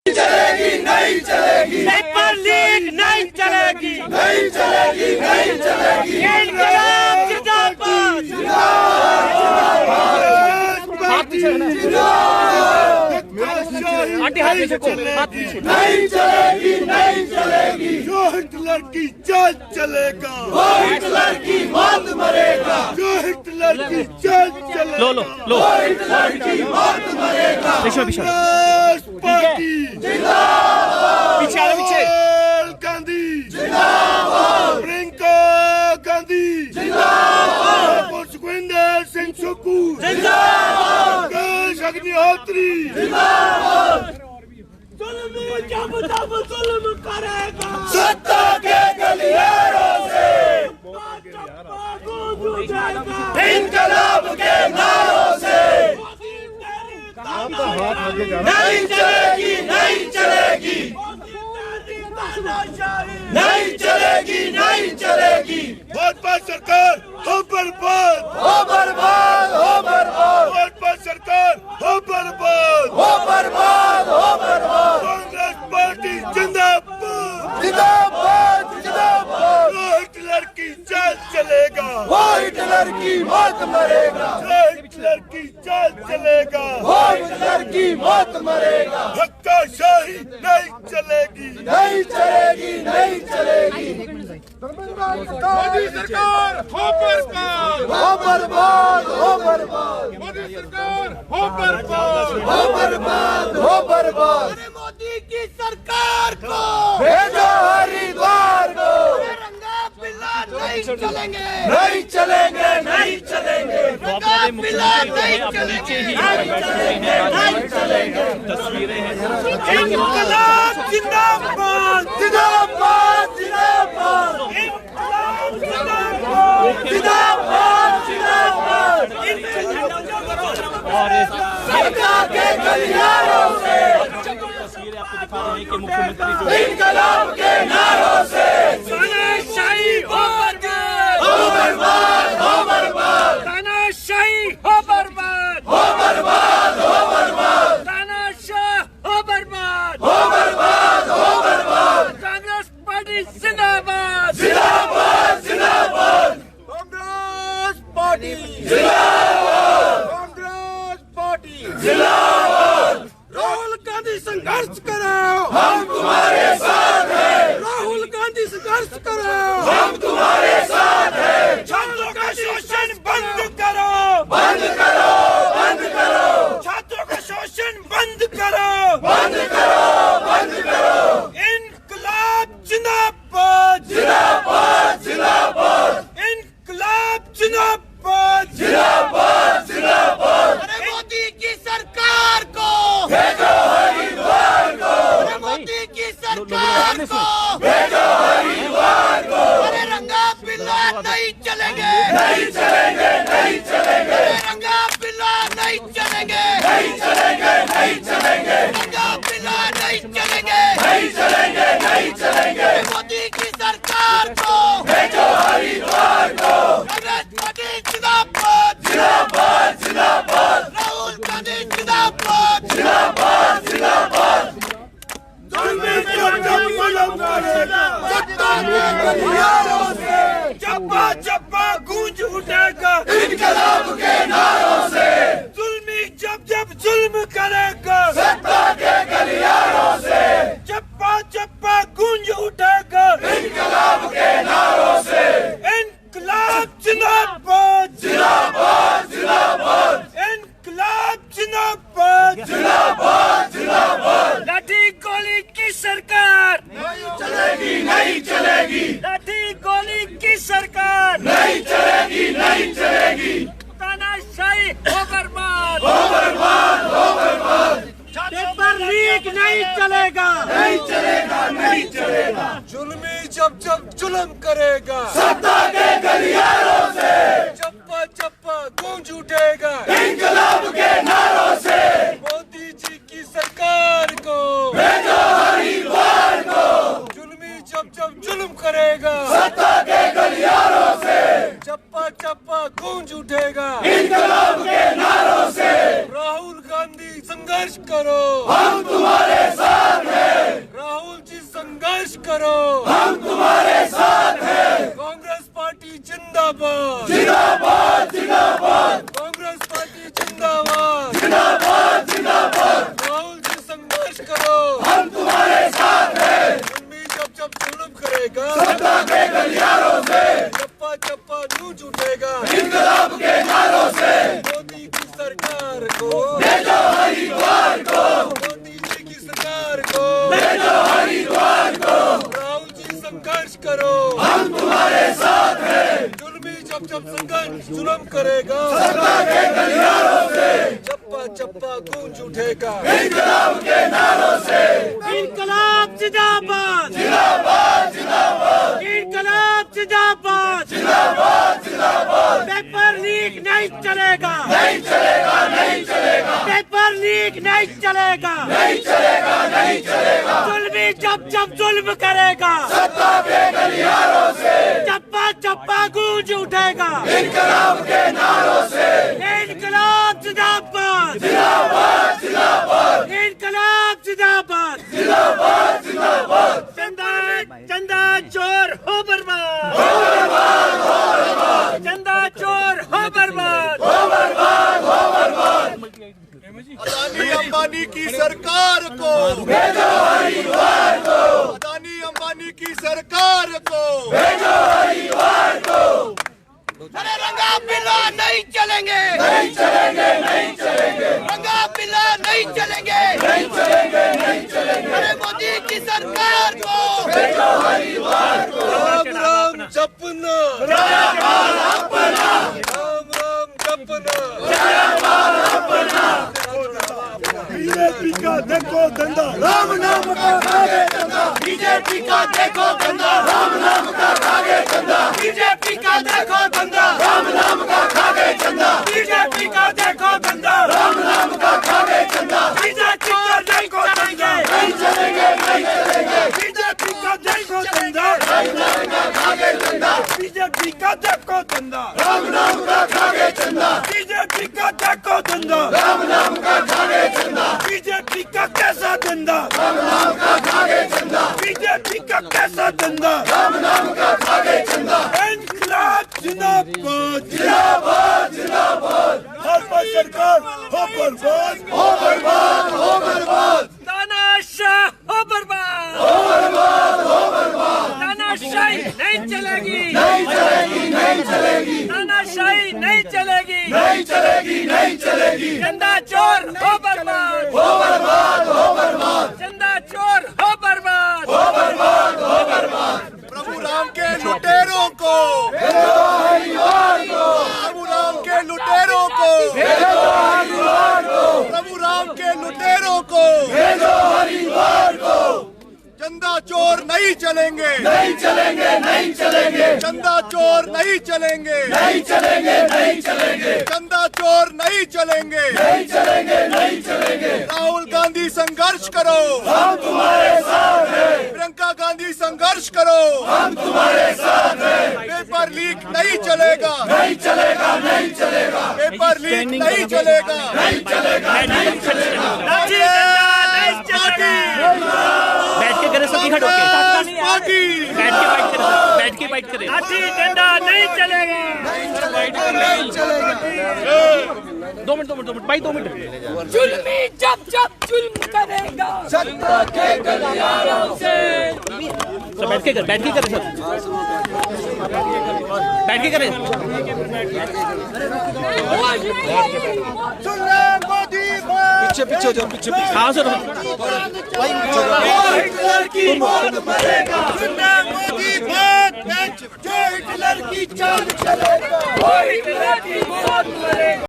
चलेगी नहीं चलेगी, पेपर लीक नहीं चलेगी, नहीं चलेगी, नहीं चलेगी। इंकलाब जिंदाबाद, नहीं चलेगी, नहीं चलेगी। जो हिटलर की चाल चलेगा, वो हिटलर की मौत मरेगा, जो हिटलर की चाल चलेगा, लो लो लो, वो हिटलर की मौत मरेगा। कांग्रेस पार्टी जिंदाबाद, पीछे आ पीछे, राहुल गांधी जिंदाबाद, प्रियंका गांधी जिंदाबाद, सुखविंदर सिंह सुक्खू जिंदाबाद, मुकेश अग्निहोत्री जिंदाबाद। जब जब जुल्म करेगा, सत्ता के गलियारों से इनकलाब के नारों से नहीं चलेगी, नहीं चलेगी, नहीं चलेगी, नहीं चलेगी। भाजपा सरकार हो बर्बाद, हो बर्बाद, हो बर्बाद, भाजपा सरकार हो बर्बाद, हो बर्बाद, हो बर्बाद। कांग्रेस पार्टी जिंदाबाद, जिंदाबाद, जिंदाबाद। जो हिटलर की चाल चलेगा, वो हिटलर की मौत मरेगा, जो हिटलर की चाल चलेगा, वो हिटलर की मौत मरेगा। धक्काशाही नहीं चलेगी, नहीं चलेगी, नहीं चलेगी। मोदी सरकार हो बर्बाद, हो बर्बाद, हो बर्बाद, मोदी सरकार हो बर्बाद, हो बर्बाद, हो बर्बाद। मोदी की सरकार को भेजो हरिद्वार को, रंगा पिला नहीं चलेंगे, नहीं चलेंगे, नहीं चलेंगे, रंगा पिला नहीं चलेंगे, नहीं चलेंगे। तस्वीरें हैं। इंकलाब जिंदाबाद, जिंदाबाद, जिंदाबाद, इंकलाब जिंदाबाद, जिंदाबाद, जिंदाबाद। सरकार के गलियारों से तस्वीरें आपको दिखा रहे हैं कि मुख्यमंत्री इनकलाब के नारों से तानाशाही हो बर्बाद, हो बर्बाद, हो बर्बाद, तानाशाही हो बर्बाद, हो बर्बाद, हो बर्बाद, तानाशाह हो बर्बाद, हो बर्बाद, हो बर्बाद। कांग्रेस पार्टी जिंदाबाद, जिंदाबाद, जिंदाबाद, कांग्रेस पार्टी जिंदाबाद, कांग्रेस पार्टी जिंदाबाद। राहुल गांधी संघर्ष करो, हम तुम्हारे साथ हैं, राहुल गांधी संघर्ष करो, हम तुम्हारे साथ हैं। छात्रों का शोषण बंद करो, बंद करो, बंद करो, छात्रों का शोषण बंद करो, बंद करो, बंद करो। इंकलाब जिंदाबाद, जिंदाबाद, जिंदाबाद, इंकलाब जिंदाबाद, जिंदाबाद, जिंदाबाद। अरे मोदी की सरकार को, भेजो हरिद्वार को, अरे मोदी की सरकार को, भेजो हरिद्वार को। अरे रंगा पिला नहीं चलेंगे, नहीं चलेंगे, नहीं चलेंगे, अरे रंगा पिला नहीं चलेंगे, नहीं चलेंगे, नहीं चलेंगे, रंगा पिला नहीं चलेंगे, नहीं चलेंगे, नहीं चलेंगे। अरे मोदी की सरकार को, भेजो हरिद्वार को, कांग्रेस पार्टी जिंदाबाद, जिंदाबाद, जिंदाबाद, राहुल गांधी जिंदाबाद, जिंदाबाद, जिंदाबाद। सत्ता के गलियारों से चप्पा चप्पा गूंज उठेगा, इनकलाब के नारों से जुल्मी जब जब जुल्म करेगा, सत्ता के गलियारों से चप्पा चप्पा गूंज उठेगा, इनकलाब के नारों से इंकलाब जिंदाबाद, जिंदाबाद, जिंदाबाद, इंकलाब जिंदाबाद, जिंदाबाद, जिंदाबाद। लाठी गोली की सरकार, चलेगी, नहीं चलेगी, लाठी गोली की सरकार, नहीं चलेगी, नहीं चलेगी, तानाशाही हो बर्बाद, हो बर्बाद, हो बर्बाद। पेपर लीक नहीं चलेगा, नहीं चलेगा, नहीं चलेगा। जुल्मी जब जब जुल्म करेगा, सत्ता के गलियारों से चप्पा चप्पा गूंज उठेगा, इनकलाब के नारों से मोदी जी की सरकार को, भेजो हरिद्वार को, जुल्मी जब जब जुल्म करेगा, सत्ता के गलियारों से चप्पा चप्पा गूंज उठेगा, इनकलाब के नारों से राहुल गांधी संघर्ष करो, हम तुम्हारे साथ संघर्ष करो, हम तुम्हारे साथ हैं। जुल्मी जब जुल्म करेगा, सत्ता के गलियारों से चप्पा चप्पा गूंज उठेगा। इनकलाब के नारों से मोदी की सरकार को, भेजो हरिद्वार को, मोदी जी की सरकार को, भेजो हरिद्वार को। राहुल जी संघर्ष करो, हम तुम्हारे साथ हैं। जुल्मी जब संघर्ष जुल्म करेगा, सत्ता के गलियारों से चप्पा चप्पा गूंज उठेगा। इनकलाब के नारों से इनकलाब जिंदाबाद, जिंदाबाद जिंदाबाद, इनकलाब जिंदाबाद, जिंदाबाद जिंदाबाद। पेपर लीक नहीं चलेगा, नहीं चलेगा, नहीं चलेगा, पेपर लीक नहीं चलेगा, नहीं चलेगा, नहीं चलेगा। जुल्मी जब जुल्म करेगा, सत्ता के गलियारों से चप्पा चप्पा गूंज उठेगा। इनकलाब के नारों से इनकलाब जिंदाबाद, जिंदाबाद जिंदाबाद, इनकलाब जिंदाबाद, जिंदाबाद जिंदाबाद। चंदा चंदा चोर हो बर्बाद, हो बर्बाद, हो बर्बाद, चंदा चोर हो बर्बाद, हो बर्बाद, हो बर्बाद। अदानी अंबानी की सरकार को, भेजो हरिद्वार को, अदानी अंबानी की सरकार को, भेजो हरिद्वार को। अरे रंगा बिल्ला नहीं चलेंगे, नहीं चलेंगे, नहीं चलेंगे, रंगा बिल्ला नहीं चलेंगे, नहीं चलेंगे, नहीं चलेंगे। अरे मोदी की सरकार को भेजो हरिद्वार को। राम राम जपना, जयमाल अपना, राम राम जपना। जयमाल अपना। बीजेपी का देखो धंधा, राम नाम का खागे धंधा। बीजेपी का देखो धंधा, राम नाम का खागे चंदा। बीजेपी का देखो धंधा, राम नाम का खागे चंदा। बीजेपी का देखो धंधा, राम नाम का खागे चंदा। बीजेपी का देखो धंधा, नहीं चलेंगे, नहीं चलेंगे, बीजेपी का देखो धंधा, राम नाम का खागे चंदा। बीजेपी का देखो धंधा, राम नाम का खागे चंदा। बीजेपी का देखो धंधा, राम नाम का खागे चंदा। बीजेपी का कैसा धंधा, राम नाम का खागे चंदा। बीजेपी का कैसा धंधा, राम नाम का खागे चंदा। इनकलाब जिंदाबाद, जिंदाबाद जिंदाबाद। भाजपा सरकार हो बर्बाद, हो बर्बाद, हो बर्बाद, तानाशाह हो बर्बाद, हो बर्बाद, हो बर्बाद। तानाशाही नहीं चलेगी, नहीं चलेगी, नहीं चलेगी, तानाशाही नहीं चलेगी, नहीं चलेगी, नहीं चलेगी। चंदा चोर हो बर्बाद, हो बर्बाद, हो बर्बाद, चंदा चोर हो बर्बाद, हो बर्बाद, हो बर्बाद। प्रभु राम के लुटेरों को, भेजो हरिद्वार को, प्रभु राम के लुटेरों को, भेजो हरिद्वार को, प्रभु राम के लुटेरों को। भेजो हरिद्वार को। चंदा चोर नहीं चलेंगे, नहीं चलेंगे, नहीं चलेंगे, चंदा चोर नहीं चलेंगे, नहीं चलेंगे, नहीं चलेंगे, चंदा चोर नहीं चलेंगे। नहीं चलेंगे, नहीं चलेंगे। राहुल गांधी संघर्ष करो, हम तुम्हारे साथ हैं। प्रियंका गांधी संघर्ष करो, हम तुम्हारे साथ हैं। पेपर लीक नहीं चलेगा, नहीं चलेगा, नहीं चलेगा, पेपर लीक नहीं चलेगा। नहीं चलेगा, नहीं चलेगा। लाठी डंडा नहीं चलेगा, बैठ के करे सभी खड़े होके पार्टी बैठ के फाइट करे लाठी डंडा नहीं चलेगा, दो मिनट भाई 2 मिनट जुल्मी जब जुल्म करेगा, सत्ता के गलियारों से सब बैठ के करे सब बैठ के करे पीछे पीछे जाओ, पीछे पीछे। हाँ सर हिटलर की मौत मरेगा।